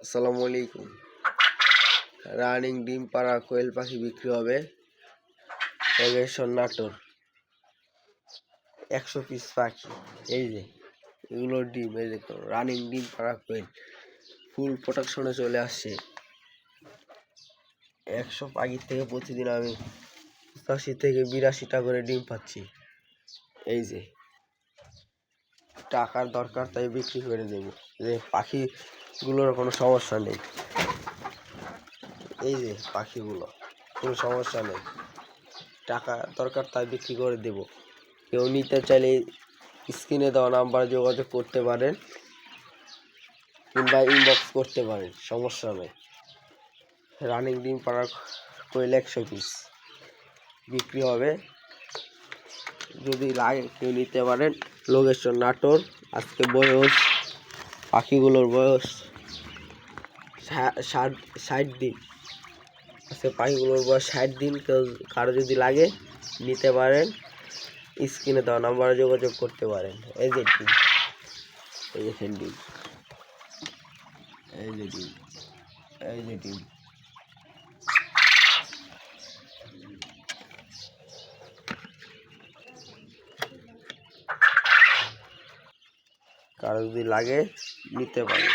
আসসালামু আলাইকুম। রানিং ডিম পাড়া কোয়েল পাখি বিক্রি হবে। লোকেশন নাটোর। 100 পিস পাখি। এই যে এগুলোর ডিম, এই দেখো রানিং ডিম পাড়া কোয়েল ফুল প্রোটেকশনে চলে আসছে। 100 পাখির থেকে প্রতিদিন আমি 85 থেকে 82টা করে ডিম পাচ্ছি। এই যে টাকার দরকার তাই বিক্রি করে দেব, যে পাখিগুলোর কোনো সমস্যা নেই। এই যে পাখিগুলো কোনো সমস্যা নেই, টাকা দরকার তাই বিক্রি করে দেব। কেউ নিতে চাইলে স্ক্রিনে দেওয়া নাম্বারে যোগাযোগ করতে পারেন কিংবা ইনবক্স করতে পারেন, সমস্যা নেই। রানিং ডিম পাড়া কোয়েল 100 পিস বিক্রি হবে, যদি লাগে কেউ নিতে পারেন। লোকেশন নাটোর। আজকে বয়স পাখিগুলোর বয়স 60 দিন। আজকে পাখিগুলোর বয়স 60 দিন। কেউ কারো যদি লাগে নিতে পারেন, স্ক্রিনে দেওয়া নাম্বারে যোগাযোগ করতে পারেন। এই যে ডিম, এই যে ডিম, এই যে ডিম, এই যে ডিম। কারো যদি লাগে নিতে পারেন।